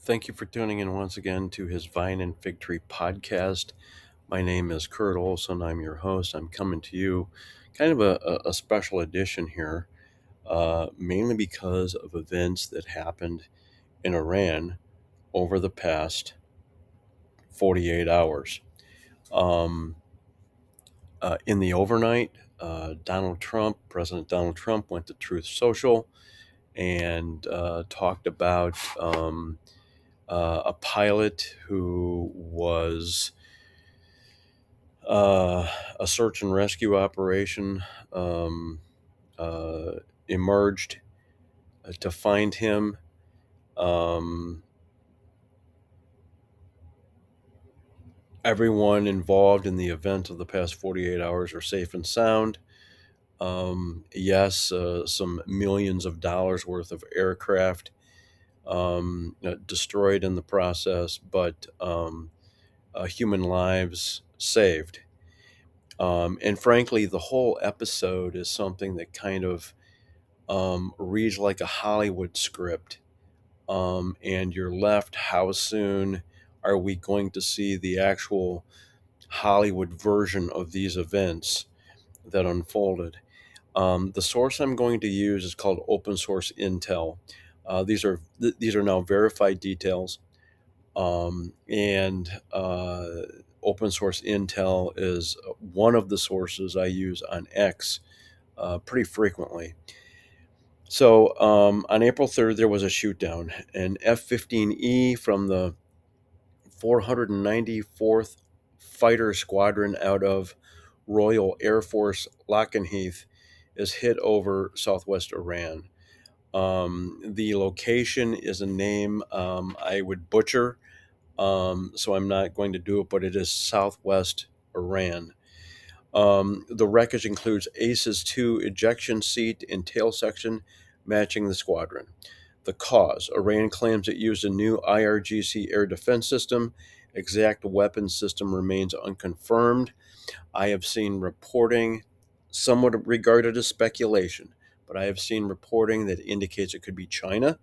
Thank you for tuning in once again to his Vine and Fig Tree podcast. My name is Kurt Olson. I'm your host. I'm coming to you kind of a special edition here, mainly because of events that happened in Iran over the past 48 hours. Um, in the overnight, President Donald Trump, went to Truth Social and talked about a pilot who was uh, a search and rescue operation um, uh, emerged to find him. Um, Everyone involved in the event of the past 48 hours are safe and sound. Yes, some millions of dollars worth of aircraft destroyed in the process, but human lives saved. And frankly, the whole episode is something that kind of reads like a Hollywood script. And you're left, how soon are we going to see the actual Hollywood version of these events that unfolded? The source I'm going to use is called Open Source Intel. These are now verified details, and Open Source Intel is one of the sources I use on X pretty frequently. So on April 3rd, there was a shootdown. An F-15E from the 494th Fighter Squadron out of Royal Air Force Lockheath is hit over southwest Iran. The location is a name I would butcher, so I'm not going to do it, but it is southwest Iran. The wreckage includes ACES 2 ejection seat and tail section matching the squadron. The cause: Iran claims it used a new IRGC air defense system. Exact weapons system remains unconfirmed. I have seen reporting, somewhat regarded as speculation, but I have seen reporting that indicates it could be China,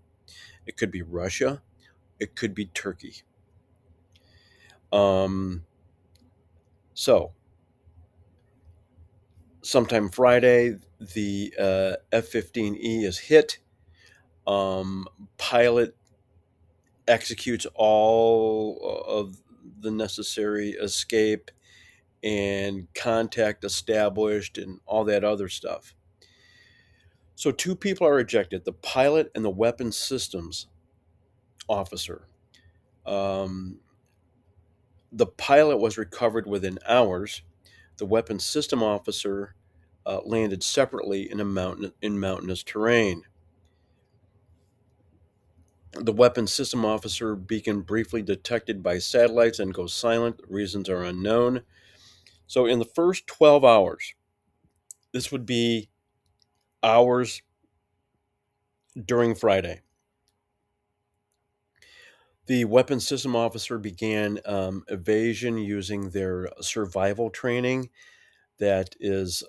it could be Russia, it could be Turkey. Um, so, sometime Friday, the F-15E is hit. Um, Pilot executes all of the necessary escape and contact established and all that other stuff. So two people are ejected, the pilot and the weapons systems officer. Um, the pilot was recovered within hours. The weapons system officer landed separately in mountainous terrain. The weapons system officer beacon briefly detected by satellites and goes silent. Reasons are unknown. So in the first 12 hours, this would be hours during Friday, the weapons system officer began evasion using their survival training that is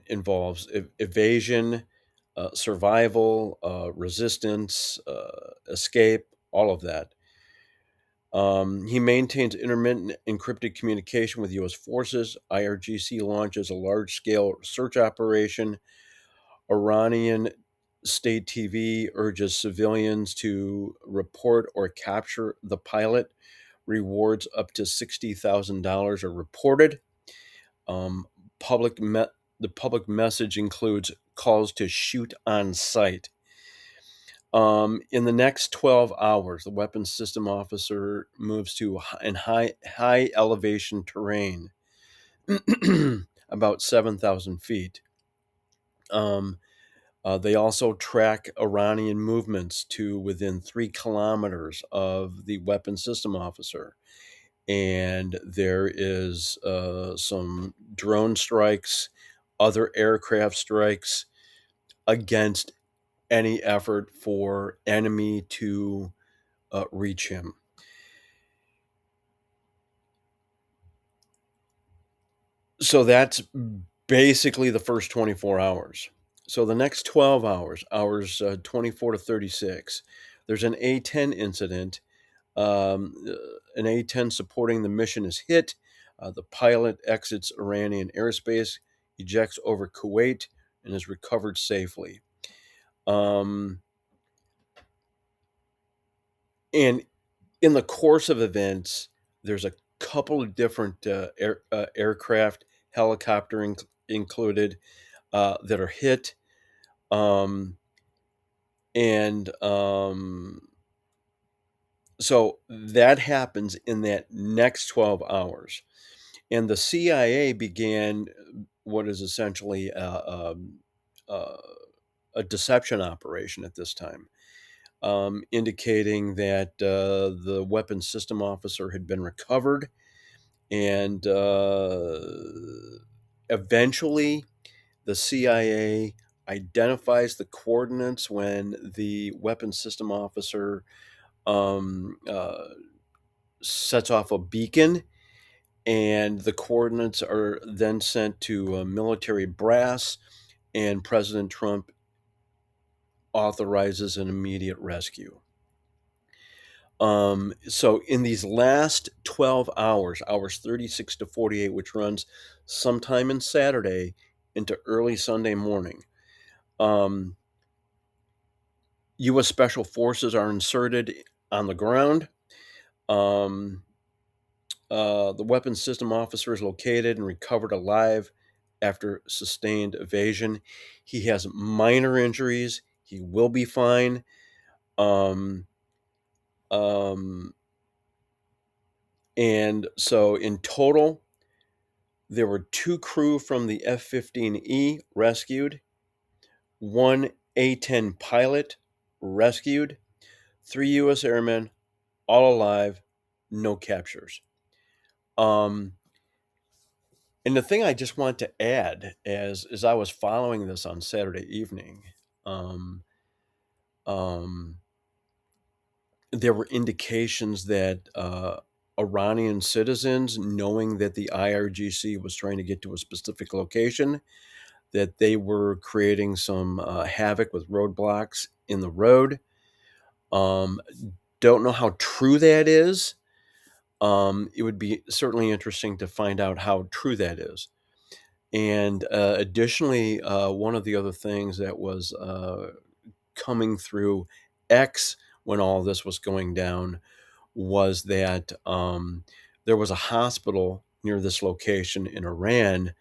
involves evasion, survival, resistance, escape, all of that. He maintains intermittent encrypted communication with U.S. forces. IRGC launches a large-scale search operation. Iranian state TV urges civilians to report or capture the pilot. Rewards up to $60,000 are reported. Um, public me- the public message includes calls to shoot on sight. In the next 12 hours, the weapons system officer moves to high elevation terrain, about 7,000 feet. They also track Iranian movements to within 3 kilometers of the weapons system officer. And there is some drone strikes, other aircraft strikes against any effort for enemy to reach him. So that's basically the first 24 hours. So the next 12 hours, hours 24 to 36, there's an A-10 incident. An A-10 supporting the mission is hit. The pilot exits Iranian airspace, ejects over Kuwait, and is recovered safely. Um, and in the course of events, there's a couple of different aircraft, helicopter included, that are hit. Um, and So that happens in that next 12 hours. And the CIA began what is essentially uh, a deception operation at this time, indicating that the weapons system officer had been recovered. And eventually, the CIA identifies the coordinates when the weapons system officer um, uh, sets off a beacon, and the coordinates are then sent to military brass, and President Trump authorizes an immediate rescue. So in these last 12 hours, hours 36 to 48, which runs sometime in Saturday into early Sunday morning, um, U.S. Special Forces are inserted on the ground. Um, the weapons system officer is located and recovered alive after sustained evasion. He has minor injuries. He will be fine. Um, um, and so in total, there were 2 crew from the F-15E rescued, 1 A-10 pilot rescued, 3 U.S. airmen, all alive, no captures. Um, And the thing I just want to add, as I was following this on Saturday evening, um, um, there were indications that Iranian citizens, knowing that the IRGC was trying to get to a specific location, that they were creating some havoc with roadblocks in the road. Um, don't know how true that is. It would be certainly interesting to find out how true that is. And additionally, one of the other things that was coming through X when all this was going down was that there was a hospital near this location in Iran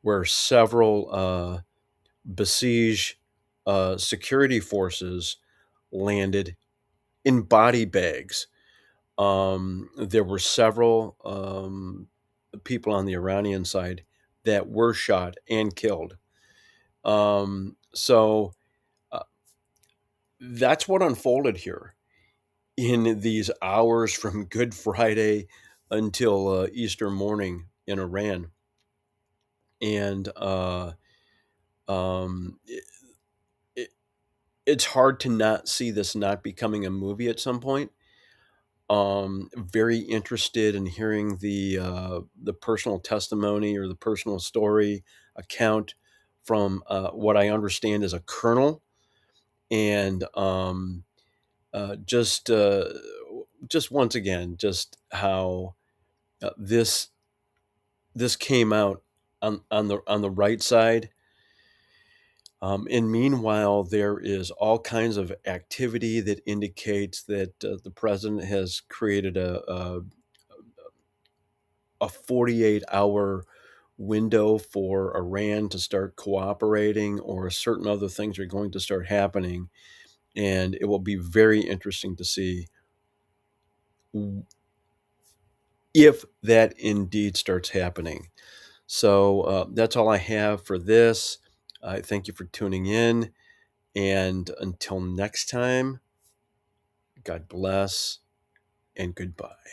where several besieged security forces landed in body bags. There were several people on the Iranian side that were shot and killed. So uh, that's what unfolded here in these hours from Good Friday until Easter morning in Iran. And it, it, it's hard to not see this not becoming a movie at some point. Very interested in hearing the personal testimony or the personal story account from what I understand is a colonel, and just once again, just how this came out on the right side. And meanwhile, there is all kinds of activity that indicates that the president has created a 48-hour window for Iran to start cooperating, or certain other things are going to start happening. And it will be very interesting to see if that indeed starts happening. So that's all I have for this. I thank you for tuning in. And until next time, God bless and goodbye.